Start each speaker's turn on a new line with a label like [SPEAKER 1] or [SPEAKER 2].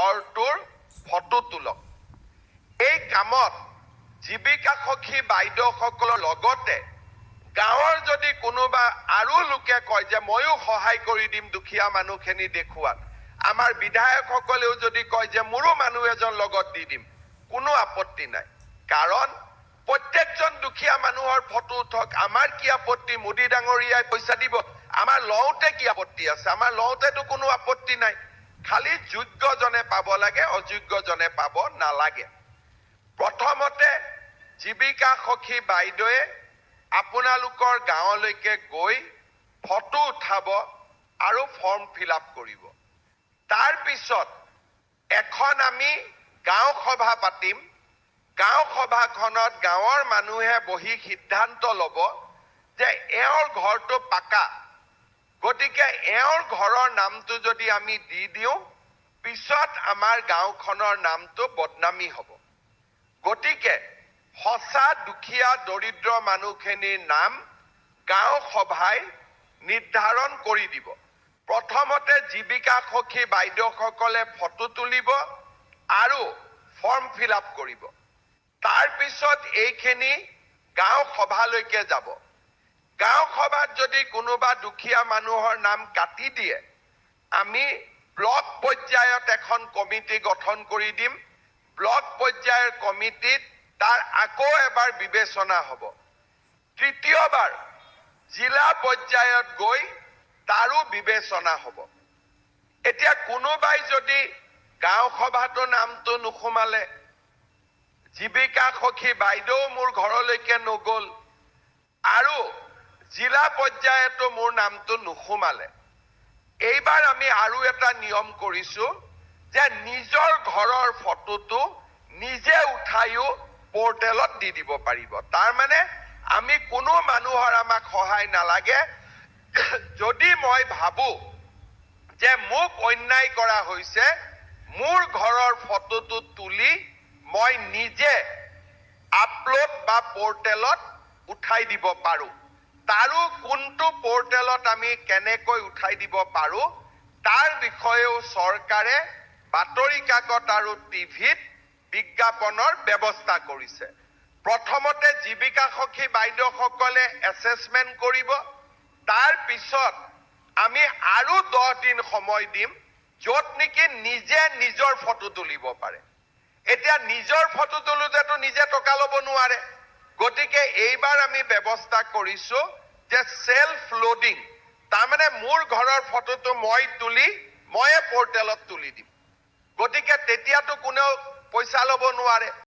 [SPEAKER 1] ঘৰটোৰ ফটো তোলক। এই কামত জীৱিকা সখী বাইদেউসকলৰ লগতে গাঁৱৰ যদি কোনোবা আৰু লোকে কয় যে ময়ো সহায় কৰি দিম দুখীয়া মানুহখিনি দেখুৱাত, আমাৰ বিধায়কসকলেও যদি কয় যে মোৰো মানুহ এজন লগত দি দিম, কোনো আপত্তি নাই। কাৰণ প্ৰত্যেকজন দুখীয়া মানুহৰ ফটো উঠক, আমাৰ কি আপত্তি? মোদী ডাঙৰীয়াই পইচা দিব, আমাৰ লওঁতে কি আপত্তি আছে? আমাৰ লওঁতেতো কোনো আপত্তি নাই। খালি যোগ্যজনে পাব লাগে, অযোগ্যজনে পাব নালাগে। প্ৰথমতে জীৱিকা সখী বাইদেৱে আপোনালোকৰ গাঁৱলৈকে গৈ ফটো উঠাব আৰু ফৰ্ম ফিল আপ কৰিব। তাৰ পিছত এখন আমি গাঁও সভা পাতিম। গাঁও সভাখনত গাঁৱৰ মানুহে বহি সিদ্ধান্ত ল'ব যে এওঁৰ ঘৰটো পাকা, গতিকে এওঁৰ ঘৰৰ নামটো যদি আমি দি দিওঁ, পিছত আমাৰ গাঁওখনৰ নামটো বদনামী হ'ব। গতিকে সঁচা দুখীয়া দৰিদ্ৰ মানুহখিনিৰ নাম গাঁও সভাই নিৰ্ধাৰণ কৰি দিব। প্ৰথমতে জীৱিকা সখী বাইদেউসকলে ফটো তুলিব আৰু ফৰ্ম ফিল আপ কৰিব। তাৰ পিছত এইখিনি গাঁও সভালৈকে যাব। গাঁও সভাত যদি কোনোবা দুখীয়া মানুহৰ নাম কাটি দিয়ে, আমি ব্লক পৰ্যায়ত এখন কমিটি গঠন কৰি দিম। ব্লক পৰ্যায়ৰ কমিটিত তাৰ আকৌ এবাৰ বিবেচনা হ'ব। তৃতীয়বাৰ জিলা পৰ্যায়ত গৈ তাৰো বিবেচনা হ'ব। এতিয়া কোনোবাই যদি গাঁও সভাটোৰ নামটো নুসুমালে, জীৱিকা সখী বাইদেউ মোৰ ঘৰলৈকে নগ'ল আৰু জিলা পৰ্যায়তো মোৰ নামটো নুসুমালে, এইবাৰ আমি আৰু এটা নিয়ম কৰিছো যে নিজৰ ঘৰৰ ফটোটো নিজে উঠাইও পৰ্টেলত দি দিব পাৰিব। তাৰমানে আমি কোনো মানুহৰ আমাক সহায় নালাগে। যদি মই ভাবো যে মোক অন্যায় কৰা হৈছে, মোৰ ঘৰৰ ফটোটো তুলি মই নিজে আপলোড বা পৰ্টেলত উঠাই দিব পাৰো। তাৰো কোনটো পৰ্টেলত আমি কেনেকৈ উঠাই দিব পাৰো তাৰ বিষয়েও চৰকাৰে বাতৰি কাকত আৰু টিভিত বিজ্ঞাপনৰ ব্যৱস্থা কৰিছে। প্ৰথমতে জীৱিকা সখী বাইদেউসকলে এছেছমেণ্ট কৰিব। তাৰ পিছত আমি আৰু 10 দিন সময় দিম, য'ত নেকি নিজে নিজৰ ফটো তুলিব পাৰে। এতিয়া নিজৰ ফটো তোলোতেতো নিজে টকা ল'ব নোৱাৰে, গতিকে এইবাৰ আমি ব্যৱস্থা কৰিছো যে সেলফ লোডিং, তাৰমানে মোৰ ঘৰৰ ফটোটো মই তুলি ময়ে পৰ্টেলত তুলি দিম। গতিকে তেতিয়াতো কোনেও পইচা ল'ব নোৱাৰে।